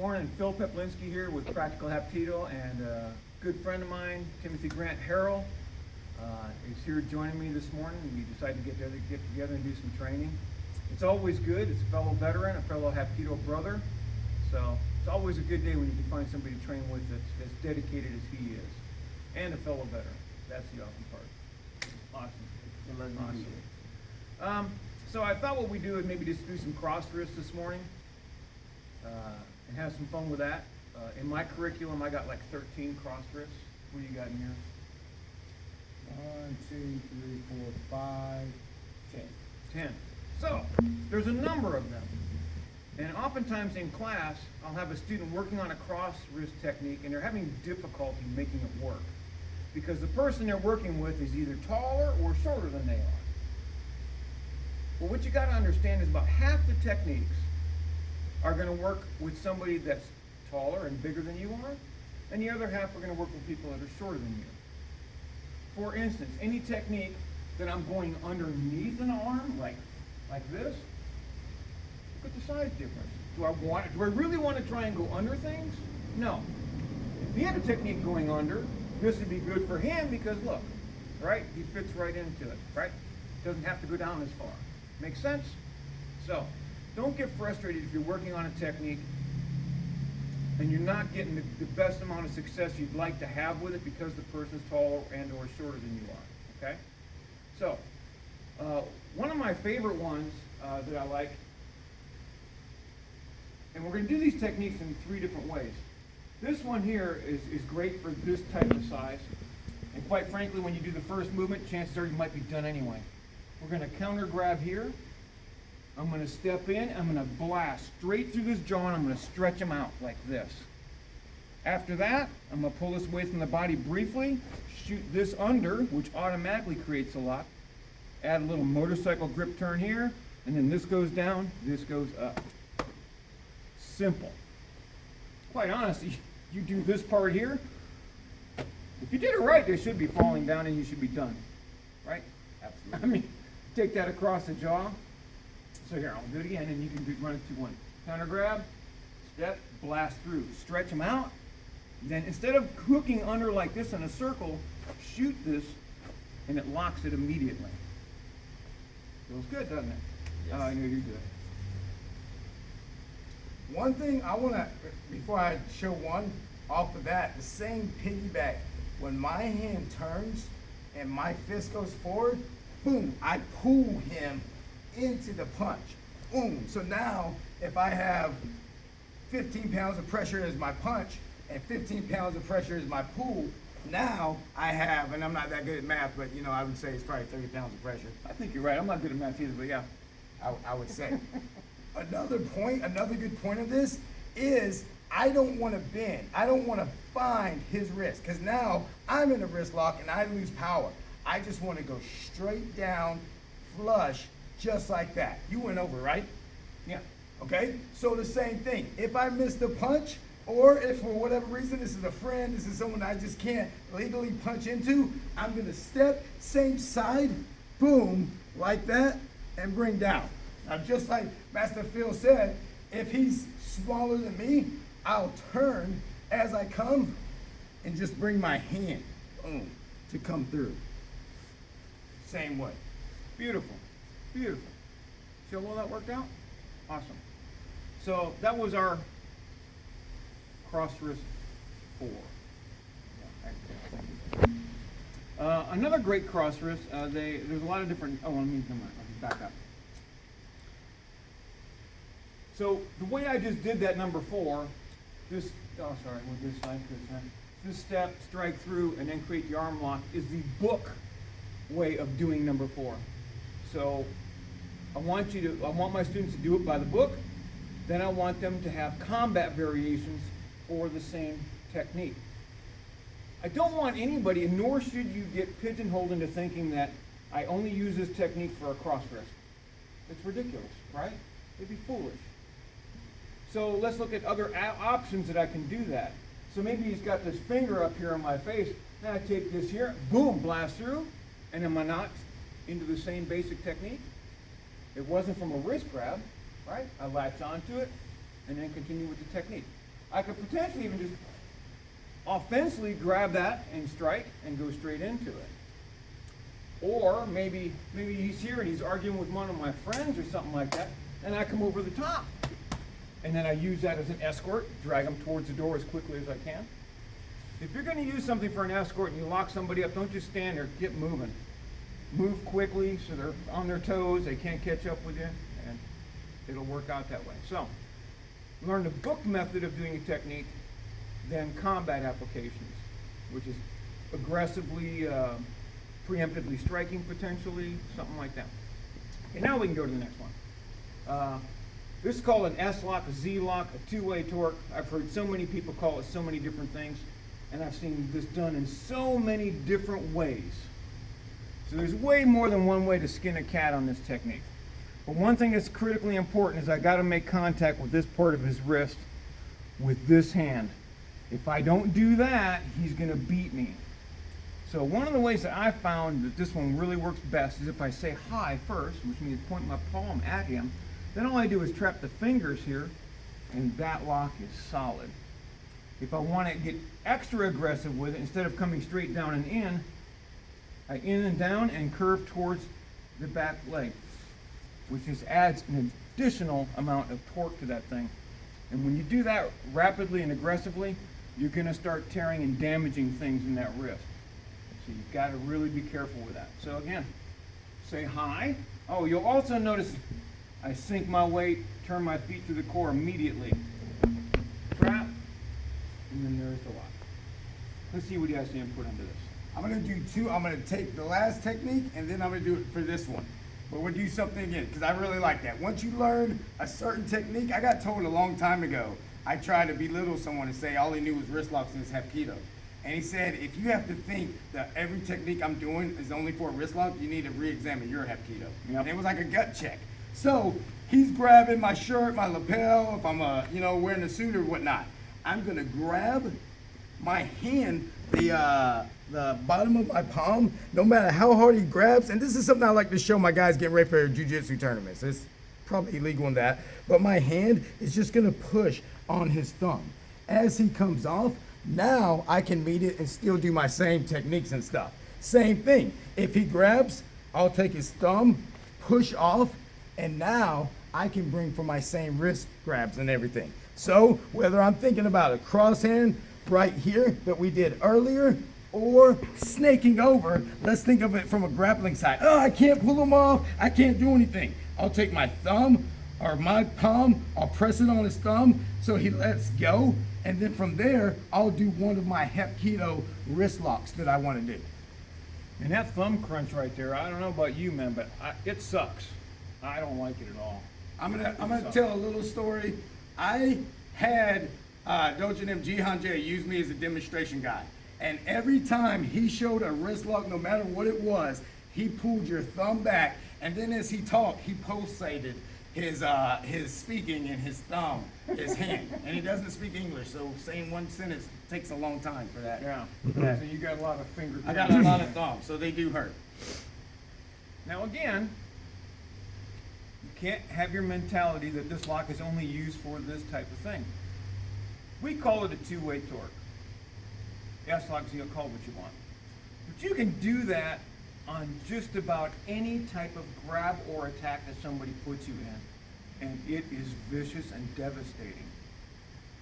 Warren and Phil Peplinski here with Practical Hapkido, and a good friend of mine, Timothy Grant Harrell, is here joining me this morning. We decided to get together and do some training. It's always good. It's a fellow veteran, a fellow Hapkido brother. So it's always a good day when you can find somebody to train with that's as dedicated as he is, and a fellow veteran. That's the awesome part. Awesome. So I thought what we'd do is maybe just do some cross wrists this morning. And have some fun with that. In my curriculum, I got like 13 cross wrists. What do you got in yours? 1, 2, 3, 4, 5, 10. 10. So, there's a number of them. And oftentimes in class, I'll have a student working on a cross wrist technique and they're having difficulty making it work. Because the person they're working with is either taller or shorter than they are. Well, what you got to understand is about half the techniques are going to work with somebody that's taller and bigger than you are, and the other half are going to work with people that are shorter than you. For instance, any technique that I'm going underneath an arm, like this, look at the size difference. Do I really want to try and go under things? No. If he had a technique going under, this would be good for him because look, right? He fits right into it, right? Doesn't have to go down as far. Make sense? So, don't get frustrated if you're working on a technique and you're not getting the best amount of success you'd like to have with it because the person's taller and or shorter than you are, okay? So, one of my favorite ones that I like, and we're going to do these techniques in 3 different ways. This one here is great for this type of size, and quite frankly, when you do the first movement, chances are you might be done anyway. We're going to counter grab here. I'm going to step in, I'm going to blast straight through this jaw, and I'm going to stretch them out like this. After that, I'm going to pull this away from the body briefly, shoot this under, which automatically creates a lock. Add a little motorcycle grip turn here, and then this goes down, this goes up. Simple. Quite honestly, you do this part here, if you did it right, they should be falling down and you should be done. Right? Absolutely. I mean, take that across the jaw. So here, I'll do it again, and you can run it 2-1. Counter grab, step, blast through. Stretch them out. Then instead of hooking under like this in a circle, shoot this, and it locks it immediately. Feels good, doesn't it? Yes. Oh, I know you're good. One thing I want to, before I show one, off of that, the same piggyback. When my hand turns and my fist goes forward, boom, I pull him into the punch. Boom. So now if I have 15 pounds of pressure as my punch and 15 pounds of pressure as my pull, now I have, and I'm not that good at math, but you know, I would say it's probably 30 pounds of pressure. I think you're right. I'm not good at math either, but yeah. I would say. Another good point of this is I don't want to bend. I don't want to find his wrist because now I'm in a wrist lock and I lose power. I just want to go straight down, flush, just like that. You went over, right? Yeah. Okay? So the same thing. If I miss the punch, or if for whatever reason this is a friend, this is someone I just can't legally punch into, I'm going to step, same side, boom, like that, and bring down. Now just like Master Phil said, if he's smaller than me, I'll turn as I come and just bring my hand, boom, to come through. Same way. Beautiful. Beautiful. See how well that worked out? Awesome. So that was our cross wrist 4. Another great cross wrist, there's a lot of different, let me back up. So the way I just did that number 4, with this side, this step, strike through, and then create the arm lock is the book way of doing number 4. So I want my students to do it by the book. Then I want them to have combat variations for the same technique. I don't want anybody, nor should you get pigeonholed into thinking that I only use this technique for a cross wrist. It's ridiculous, right? It'd be foolish. So let's look at other options that I can do that. So maybe he's got this finger up here on my face. Then I take this here, boom, blast through, and am I not into the same basic technique? It wasn't from a wrist grab, right? I latch onto it and then continue with the technique. I could potentially even just offensively grab that and strike and go straight into it. Or maybe he's here and he's arguing with one of my friends or something like that, and I come over the top. And then I use that as an escort, drag them towards the door as quickly as I can. If you're going to use something for an escort and you lock somebody up, don't just stand there, get moving. Move quickly so they're on their toes, they can't catch up with you, and it'll work out that way. So, learn the book method of doing a technique, then combat applications, which is aggressively, preemptively striking potentially, something like that. Okay, now we can go to the next one. This is called an S-lock, a Z-lock, a two-way torque. I've heard so many people call it so many different things, and I've seen this done in so many different ways. So there's way more than one way to skin a cat on this technique. But one thing that's critically important is I got to make contact with this part of his wrist with this hand. If I don't do that, he's going to beat me. So one of the ways that I found that this one really works best is if I say hi first, which means point my palm at him, then all I do is trap the fingers here, and that lock is solid. If I want to get extra aggressive with it, instead of coming straight down and in, I in and down and curve towards the back leg, which just adds an additional amount of torque to that thing. And when you do that rapidly and aggressively, you're going to start tearing and damaging things in that wrist. So you've got to really be careful with that. So again, say hi. Oh, you'll also notice I sink my weight, turn my feet to the core immediately. Trap, and then there's the lock. Let's see what he has to input into this. I'm going to do two. I'm going to take the last technique, and then I'm going to do it for this one. But we'll do something again, because I really like that. Once you learn a certain technique, I got told a long time ago, I tried to belittle someone and say all he knew was wrist locks in his Hapkido. And he said, if you have to think that every technique I'm doing is only for a wrist lock, you need to re-examine your Hapkido. Yep. And it was like a gut check. So he's grabbing my shirt, my lapel, if I'm wearing a suit or whatnot. I'm gonna grab my hand, the bottom of my palm, no matter how hard he grabs. And this is something I like to show my guys getting ready for jiu-jitsu tournaments. It's probably illegal in that, but my hand is just gonna push on his thumb. As he comes off, now I can meet it and still do my same techniques and stuff. Same thing. If he grabs, I'll take his thumb, push off, and now I can bring for my same wrist grabs and everything. So whether I'm thinking about a cross hand right here that we did earlier, or snaking over, let's think of it from a grappling side. Oh, I can't pull him off. I can't do anything. I'll take my thumb or my palm, I'll press it on his thumb so he lets go. And then from there, I'll do one of my Hapkido wrist locks that I want to do. And that thumb crunch right there, I don't know about you, man, but it sucks. I don't like it at all. I'm gonna tell a little story. I had Doja and Jihan J use me as a demonstration guy. And every time he showed a wrist lock, no matter what it was, he pulled your thumb back. And then as he talked, he pulsated his speaking in his thumb, his hand. And he doesn't speak English, so saying one sentence takes a long time for that. Yeah. So you got a lot of finger. I got a lot of thumbs, so they do hurt. Now again, you can't have your mentality that this lock is only used for this type of thing. We call it a two-way torque. S-lock, so you'll call it what you want. But you can do that on just about any type of grab or attack that somebody puts you in, and it is vicious and devastating.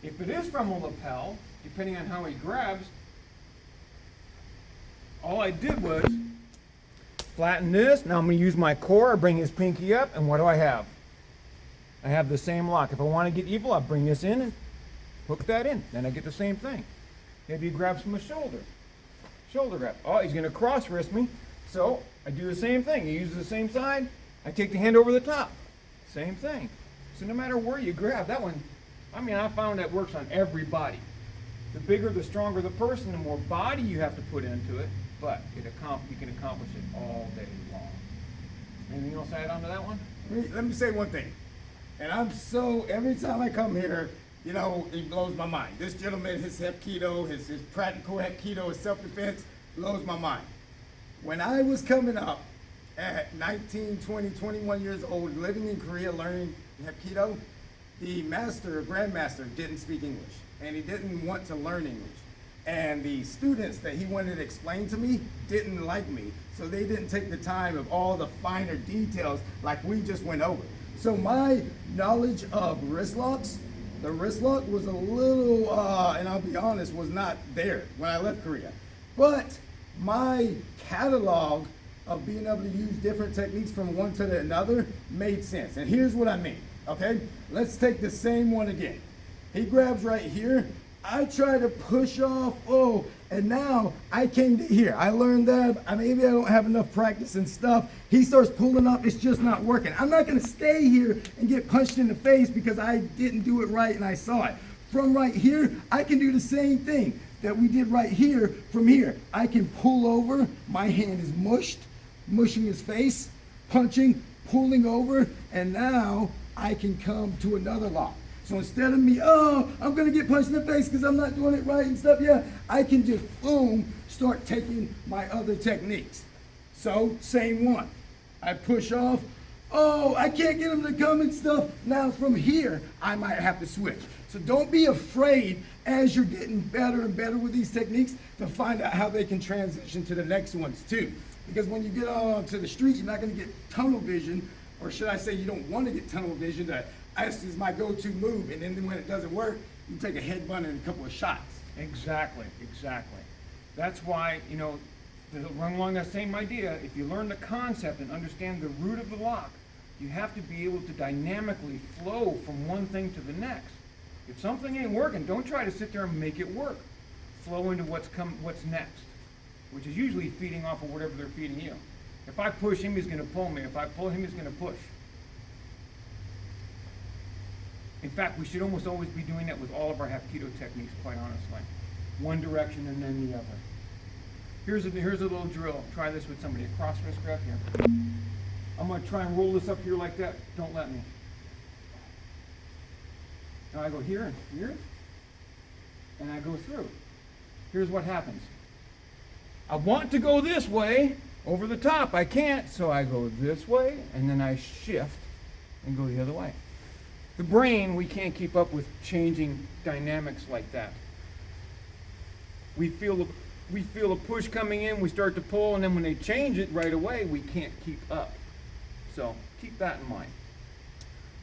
If it is from a lapel, depending on how he grabs, all I did was flatten this. Now I'm going to use my core, bring his pinky up, and what do I have? I have the same lock. If I want to get evil, I'll bring this in and hook that in. Then I get the same thing. Maybe he grabs from the shoulder. Shoulder grab. Oh, he's going to cross wrist me. So I do the same thing. He uses the same side. I take the hand over the top. Same thing. So no matter where you grab, that one, I found that works on everybody. The bigger, the stronger the person, the more body you have to put into it, but you can accomplish it all day long. Anything else to add on to that one? Let me say one thing. And every time I come here, it blows my mind. This gentleman, his Hapkido, his practical Hapkido, his self-defense, blows my mind. When I was coming up at 19, 20, 21 years old, living in Korea, learning Hapkido, the master or grandmaster didn't speak English, and he didn't want to learn English. And the students that he wanted to explain to me didn't like me, so they didn't take the time of all the finer details like we just went over. So my knowledge of wrist locks, the wrist lock was a little, and I'll be honest, was not there when I left Korea. But my catalog of being able to use different techniques from one to the another made sense. And here's what I mean, okay? Let's take the same one again. He grabs right here. I try to push off, and now I came to here. I learned that, maybe I don't have enough practice and stuff. He starts pulling up, it's just not working. I'm not gonna stay here and get punched in the face because I didn't do it right and I saw it. From right here, I can do the same thing that we did right here from here. I can pull over, my hand is mushing his face, punching, pulling over, and now I can come to another lock. So instead of me, I'm gonna get punched in the face because I'm not doing it right and stuff, I can just, start taking my other techniques. So, same one. I push off, I can't get him to come and stuff. Now from here, I might have to switch. So don't be afraid as you're getting better and better with these techniques to find out how they can transition to the next ones too. Because when you get out onto the street, you're not gonna get tunnel vision, or should I say you don't wanna get tunnel vision. This is my go-to move, and then when it doesn't work, you take a headbutt and a couple of shots. Exactly. That's why, to run along that same idea, if you learn the concept and understand the root of the lock, you have to be able to dynamically flow from one thing to the next. If something ain't working, don't try to sit there and make it work. Flow into what's next, which is usually feeding off of whatever they're feeding you. If I push him, he's gonna pull me. If I pull him, he's gonna push. In fact, we should almost always be doing that with all of our Hapkido techniques, quite honestly. One direction and then the other. Here's a little drill. Try this with somebody. A cross wrist grab here. I'm going to try and roll this up here like that. Don't let me. Now I go here and here, and I go through. Here's what happens. I want to go this way, over the top. I can't, so I go this way, and then I shift and go the other way. The brain, we can't keep up with changing dynamics like that. We feel a push coming in, we start to pull, and then when they change it right away, we can't keep up. So keep that in mind.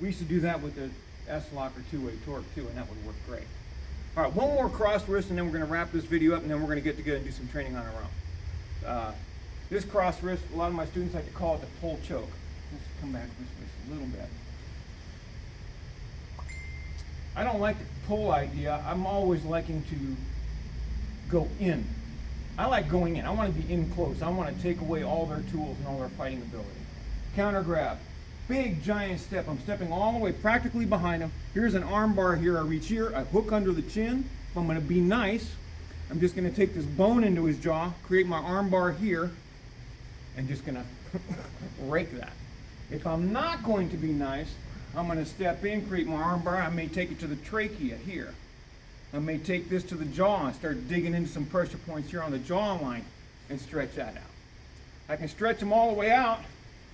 We used to do that with the S-lock or two-way torque too, and that would work great. All right, one more cross wrist, and then we're going to wrap this video up, and then we're going to get together and do some training on our own. This cross wrist, a lot of my students like to call it the pull choke. Let's come back this way a little bit. I don't like the pull idea. I'm always liking to go in. I like going in. I want to be in close. I want to take away all their tools and all their fighting ability. Counter grab. Big giant step. I'm stepping all the way practically behind him. Here's an arm bar here. I reach here. I hook under the chin. If I'm going to be nice, I'm just going to take this bone into his jaw, create my arm bar here, and just going to rake that. If I'm not going to be nice, I'm going to step in, create my arm bar. I may take it to the trachea here. I may take this to the jaw and start digging into some pressure points here on the jawline and stretch that out. I can stretch him all the way out,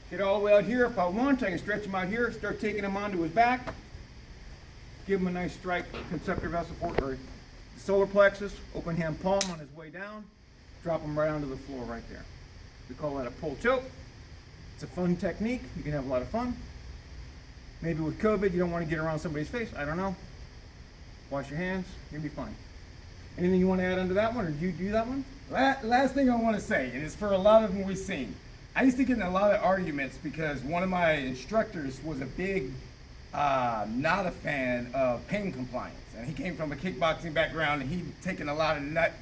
get all the way out here if I want. I can stretch him out here, start taking him onto his back, give him a nice strike, conceptor vessel or solar plexus, open hand palm on his way down, drop him right onto the floor right there. We call that a pull choke. It's a fun technique. You can have a lot of fun. Maybe with COVID, you don't want to get around somebody's face. I don't know. Wash your hands. You'll be fine. Anything you want to add onto that one, or do you do that one? Last thing I want to say, and it's for a lot of them we've seen. I used to get in a lot of arguments because one of my instructors was a big, not a fan of pain compliance. And he came from a kickboxing background, and he'd taken a lot of nut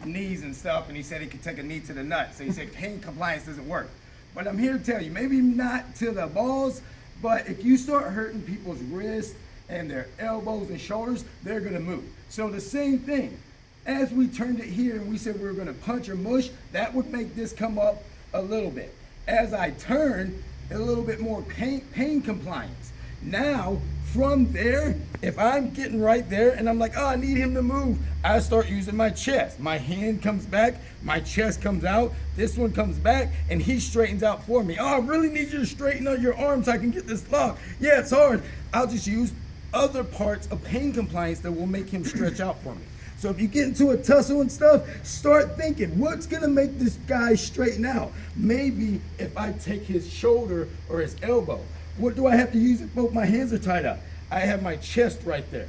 knees and stuff, and he said he could take a knee to the nut. So he said pain compliance doesn't work. But I'm here to tell you, maybe not to the balls, but if you start hurting people's wrists and their elbows and shoulders, they're gonna move. So the same thing, as we turned it here and we said we were gonna punch or mush, that would make this come up a little bit. As I turn, a little bit more pain compliance. Now, from there, if I'm getting right there and I'm like, I need him to move, I start using my chest. My hand comes back, my chest comes out, this one comes back, and he straightens out for me. I really need you to straighten out your arms so I can get this lock. Yeah, it's hard. I'll just use other parts of pain compliance that will make him stretch out for me. So if you get into a tussle and stuff, start thinking, what's gonna make this guy straighten out? Maybe if I take his shoulder or his elbow, what do I have to use if both my hands are tied up? I have my chest right there.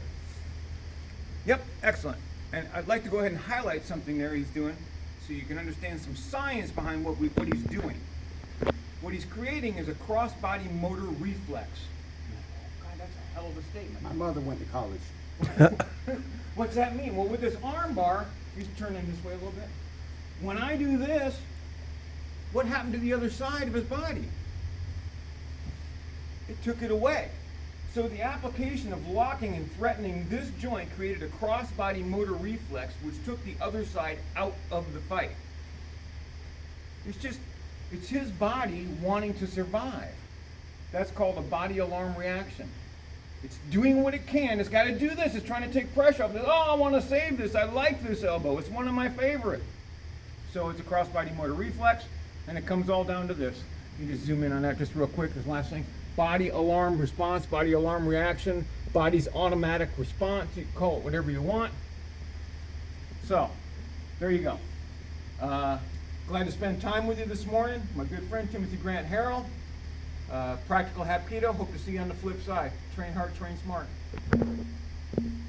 Yep, excellent. And I'd like to go ahead and highlight something there he's doing so you can understand some science behind what he's doing. What he's creating is a cross-body motor reflex. Oh, God, that's a hell of a statement. My mother went to college. What's that mean? Well, with this arm bar, he's turning this way a little bit. When I do this, what happened to the other side of his body? It took it away. So the application of locking and threatening this joint created a cross-body motor reflex which took the other side out of the fight. It's his body wanting to survive. That's called a body alarm reaction. It's doing what it can. It's got to do this. It's trying to take pressure off. Oh, I want to save this. I like this elbow. It's one of my favorite. So it's a cross-body motor reflex, and it comes all down to this. You just zoom in on that just real quick. This last thing. Body alarm response, body alarm reaction, body's automatic response. You can call it whatever you want. So, there you go. Glad to spend time with you this morning. My good friend Timothy Grant Harrell. Practical Hapkido. Hope to see you on the flip side. Train hard, train smart.